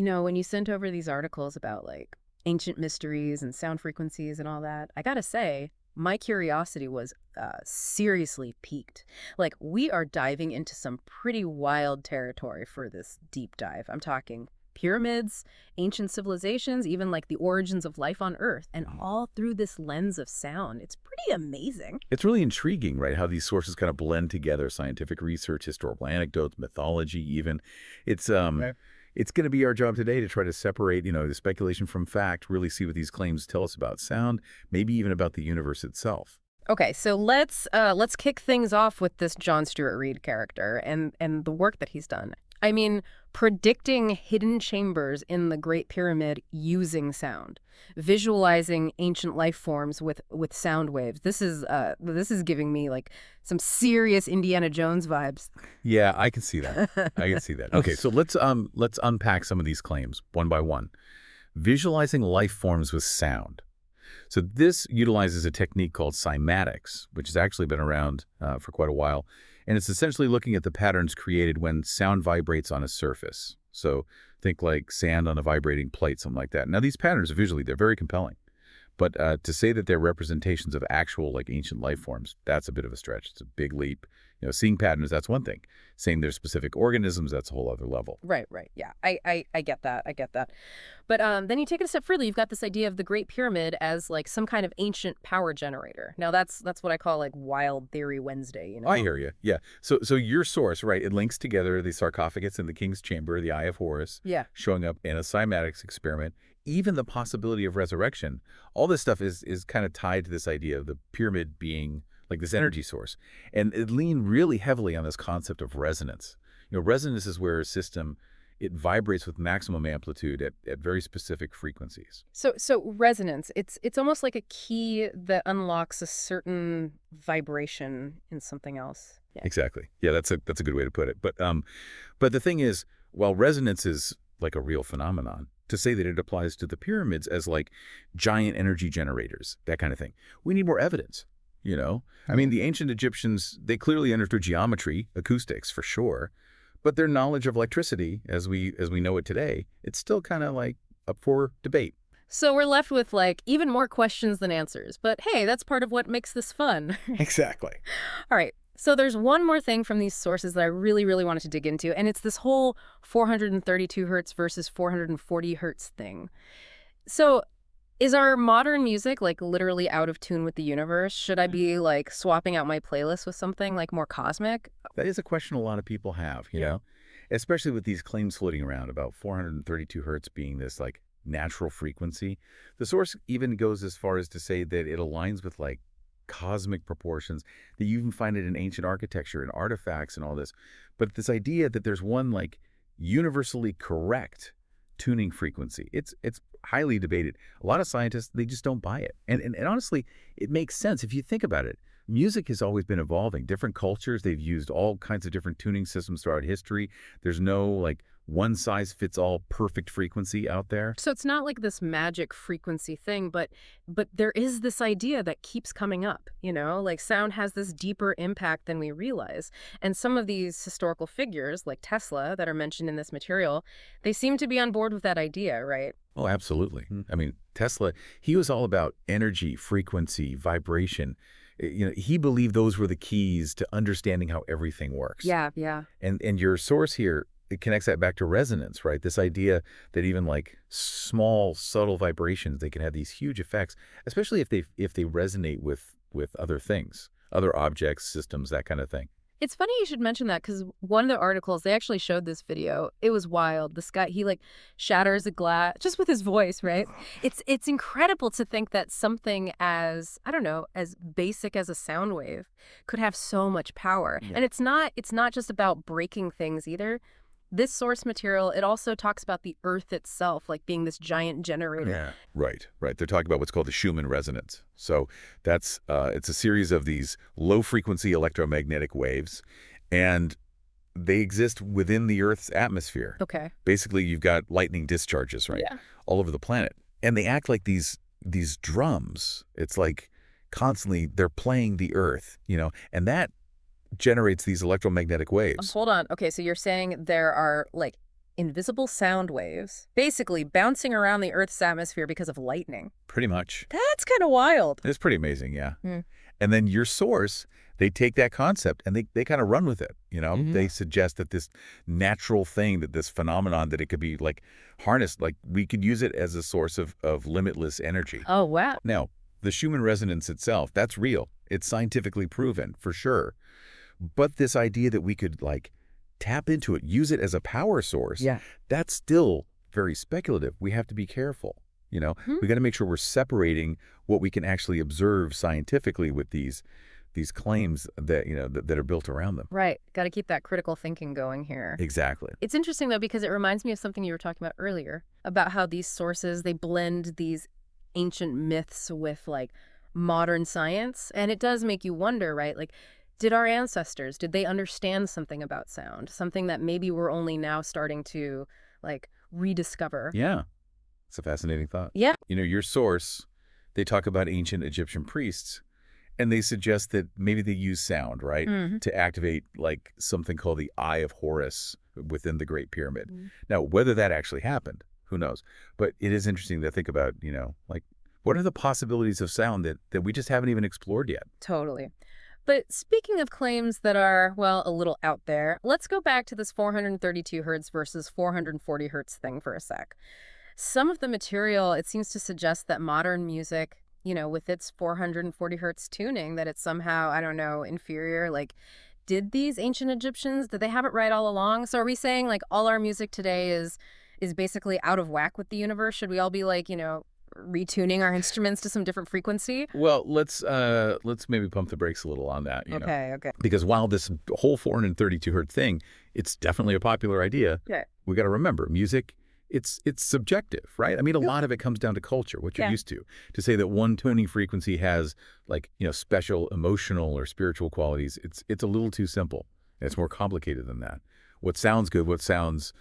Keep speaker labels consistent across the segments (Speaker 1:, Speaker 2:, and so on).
Speaker 1: When you sent over these articles about like ancient mysteries and sound frequencies and all that, I gotta say, my curiosity was seriously piqued. Like, we are diving into some pretty wild territory for this deep dive. I'm talking pyramids, ancient civilizations, even like the origins of life on Earth, and all through this lens of sound. It's pretty amazing.
Speaker 2: It's really intriguing, right, how these sources kind of blend together scientific research, historical anecdotes, mythology even. It's
Speaker 3: Right.
Speaker 2: it's going to be our job today to try to separate, the speculation from fact, really see what these claims tell us about sound, maybe even about the universe itself.
Speaker 1: Okay, so let's kick things off with this John Stewart Reed character and the work that he's done. I mean, predicting hidden chambers in the Great Pyramid using sound, visualizing ancient life forms with sound waves. This is giving me like some serious Indiana Jones vibes.
Speaker 2: Yeah, I can see that. I can see that. Okay, so let's unpack some of these claims one by one. Visualizing life forms with sound. So this utilizes a technique called cymatics, which has actually been around for quite a while. And it's essentially looking at the patterns created when sound vibrates on a surface. So think like sand on a vibrating plate, something like that. Now, these patterns visually, they're very compelling. But to say that they're representations of actual like ancient life forms, that's a bit of a stretch. It's a big leap. Seeing patterns, that's one thing. Saying they're specific organisms, that's a whole other level.
Speaker 1: Right, right. Yeah, I get that. I get that. But then you take it a step further. You've got this idea of the Great Pyramid as like some kind of ancient power generator. Now that's what I call like wild theory Wednesday.
Speaker 2: I hear you. Yeah. So your source, right, it links together the sarcophagus in the king's chamber, the Eye of Horus,
Speaker 1: Yeah.
Speaker 2: showing up in a cymatics experiment, even the possibility of resurrection. All this stuff is kind of tied to this idea of the pyramid being like this energy source. And it leaned really heavily on this concept of resonance. Resonance is where a system, it vibrates with maximum amplitude at very specific frequencies.
Speaker 1: So resonance, it's almost like a key that unlocks a certain vibration in something else. Yeah.
Speaker 2: Exactly. Yeah, that's a good way to put it. But the thing is, while resonance is like a real phenomenon, to say that it applies to the pyramids as like giant energy generators, that kind of thing, we need more evidence. I mean, the ancient Egyptians, they clearly understood geometry, acoustics for sure, but their knowledge of electricity, as we know it today, it's still kind of like up for debate.
Speaker 1: So we're left with like even more questions than answers. But hey, that's part of what makes this fun.
Speaker 2: Exactly.
Speaker 1: All right. So there's one more thing from these sources that I really, really wanted to dig into, and it's this whole 432 hertz versus 440 hertz thing. So is our modern music like literally out of tune with the universe? Should I be like swapping out my playlist with something like more cosmic?
Speaker 2: That is a question a lot of people have, especially with these claims floating around about 432 hertz being this like natural frequency. The source even goes as far as to say that it aligns with like cosmic proportions, that you even find it in ancient architecture and artifacts and all this. But this idea that there's one like universally correct tuning frequency, it's highly debated. A lot of scientists, they just don't buy it. And honestly, it makes sense if you think about it. Music has always been evolving. Different cultures, they've used all kinds of different tuning systems throughout history. There's no like one size fits all perfect frequency out there.
Speaker 1: So it's not like this magic frequency thing, but there is this idea that keeps coming up, like sound has this deeper impact than we realize. And some of these historical figures, like Tesla, that are mentioned in this material, they seem to be on board with that idea, right?
Speaker 2: Oh, absolutely. I mean, Tesla, he was all about energy, frequency, vibration. He believed those were the keys to understanding how everything works.
Speaker 1: Yeah, yeah.
Speaker 2: And your source here, it connects that back to resonance, right? This idea that even like small, subtle vibrations, they can have these huge effects, especially if they resonate with other things, other objects, systems, that kind of thing.
Speaker 1: It's funny you should mention that because one of the articles, they actually showed this video. It was wild. This guy, he like shatters a glass just with his voice, right? It's incredible to think that something as, I don't know, as basic as a sound wave could have so much power.
Speaker 2: Yeah.
Speaker 1: And it's not just about breaking things either. This source material, it also talks about the Earth itself, like being this giant generator.
Speaker 2: Yeah. Right. They're talking about what's called the Schumann resonance. So that's it's a series of these low-frequency electromagnetic waves, and they exist within the Earth's atmosphere.
Speaker 1: Okay.
Speaker 2: Basically, you've got lightning discharges, right,
Speaker 1: Yeah.
Speaker 2: all over the planet, and they act like these drums. It's like constantly they're playing the Earth, and that generates these electromagnetic waves.
Speaker 1: Hold on. Okay, so you're saying there are like Invisible sound waves, basically bouncing around the Earth's atmosphere because of lightning.
Speaker 2: Pretty much.
Speaker 1: That's kind of wild.
Speaker 2: It's pretty amazing, yeah.
Speaker 1: Hmm.
Speaker 2: And then your source, they take that concept and they kind of run with it. They suggest that this natural thing, that this phenomenon, that it could be like harnessed, like we could use it as a source of limitless energy.
Speaker 1: Oh, wow.
Speaker 2: Now, the Schumann resonance itself, that's real. It's scientifically proven, for sure. But this idea that we could like tap into it, use it as a power source,
Speaker 1: Yeah.
Speaker 2: that's still very speculative. We have to be careful. We got to make sure we're separating what we can actually observe scientifically with these claims that that are built around them.
Speaker 1: Right. Got to keep that critical thinking going here.
Speaker 2: Exactly.
Speaker 1: It's interesting, though, because it reminds me of something you were talking about earlier about how these sources, they blend these ancient myths with like modern science. And it does make you wonder, right? Like, did our ancestors, did they understand something about sound? Something that maybe we're only now starting to like rediscover?
Speaker 2: Yeah. It's a fascinating thought.
Speaker 1: Yeah.
Speaker 2: Your source, they talk about ancient Egyptian priests, and they suggest that maybe they use sound, right, to activate like something called the Eye of Horus within the Great Pyramid. Now, whether that actually happened, who knows? But it is interesting to think about, like what are the possibilities of sound that we just haven't even explored yet?
Speaker 1: Totally. But speaking of claims that are, well, a little out there, let's go back to this 432 hertz versus 440 hertz thing for a sec. Some of the material, it seems to suggest that modern music, with its 440 hertz tuning, that it's somehow, I don't know, inferior. Like, did these ancient Egyptians, did they have it right all along? So are we saying like all our music today is basically out of whack with the universe? Should we all be like, retuning our instruments to some different frequency?
Speaker 2: Well, let's maybe pump the brakes a little on that,
Speaker 1: Okay.
Speaker 2: because while this whole 432 hertz thing, it's definitely a popular idea.
Speaker 1: Okay.
Speaker 2: We got to remember, music, it's subjective, right? I mean, a lot of it comes down to culture, what you're used to. To say that one tuning frequency has like, special emotional or spiritual qualities, it's a little too simple. And it's more complicated than that. What sounds good, what sounds,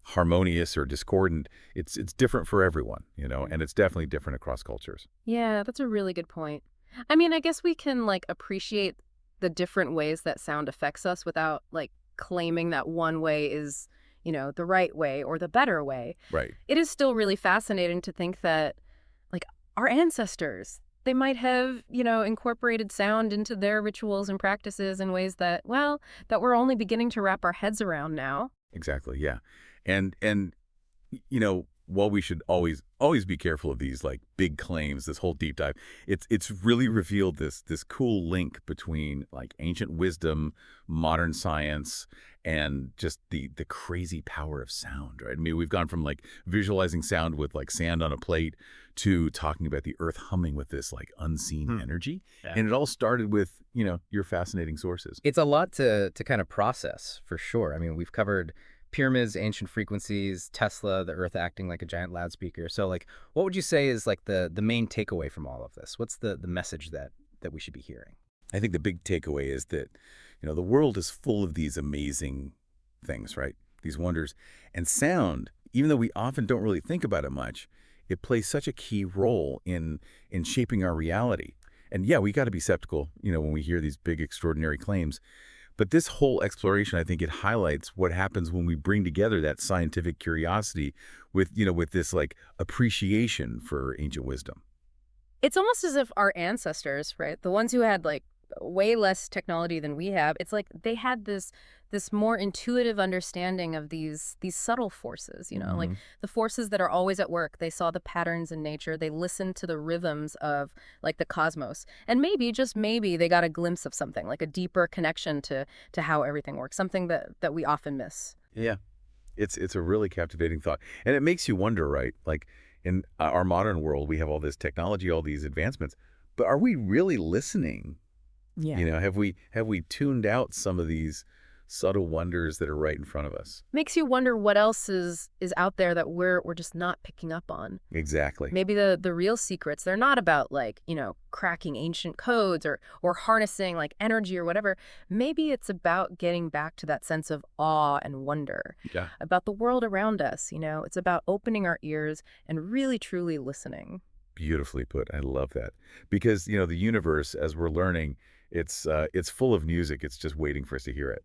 Speaker 2: harmonious or discordant, it's different for everyone, and it's definitely different across cultures.
Speaker 1: Yeah, that's a really good point. I mean, I guess we can like appreciate the different ways that sound affects us without like claiming that one way is, the right way or the better way.
Speaker 2: Right.
Speaker 1: It is still really fascinating to think that like our ancestors, they might have, incorporated sound into their rituals and practices in ways that, well, that we're only beginning to wrap our heads around now.
Speaker 2: Exactly. Yeah. And while we should always be careful of these like big claims, this whole deep dive, it's really revealed this cool link between like ancient wisdom, modern science, and just the crazy power of sound, right? I mean, we've gone from like visualizing sound with like sand on a plate to talking about the earth humming with this like unseen energy.
Speaker 3: Yeah.
Speaker 2: And it all started with, your fascinating sources.
Speaker 3: It's a lot to kind of process, for sure. I mean, we've covered pyramids, ancient frequencies, Tesla, the earth acting like a giant loudspeaker. So like, what would you say is like the main takeaway from all of this? What's the message that we should be hearing?
Speaker 2: I think the big takeaway is that, the world is full of these amazing things, right? These wonders. And sound, even though we often don't really think about it much, it plays such a key role in shaping our reality. And yeah, we got to be skeptical, when we hear these big, extraordinary claims. But this whole exploration, I think it highlights what happens when we bring together that scientific curiosity with, with this like appreciation for ancient wisdom.
Speaker 1: It's almost as if our ancestors, right, the ones who had like way less technology than we have, it's like they had this more intuitive understanding of these subtle forces, like the forces that are always at work. They saw the patterns in nature. They listened to the rhythms of like the cosmos. And maybe, just maybe, they got a glimpse of something, like a deeper connection to how everything works, something that we often miss.
Speaker 2: Yeah, it's a really captivating thought. And it makes you wonder, right? Like in our modern world, we have all this technology, all these advancements, but are we really listening?
Speaker 1: Yeah.
Speaker 2: Have we tuned out some of these subtle wonders that are right in front of us?
Speaker 1: Makes you wonder what else is out there that we're just not picking up on.
Speaker 2: Exactly.
Speaker 1: Maybe the real secrets, they're not about like, cracking ancient codes or harnessing like energy or whatever. Maybe it's about getting back to that sense of awe and wonder
Speaker 2: Yeah.
Speaker 1: about the world around us. It's about opening our ears and really truly listening.
Speaker 2: Beautifully put. I love that. Because, the universe, as we're learning, it's full of music. It's just waiting for us to hear it.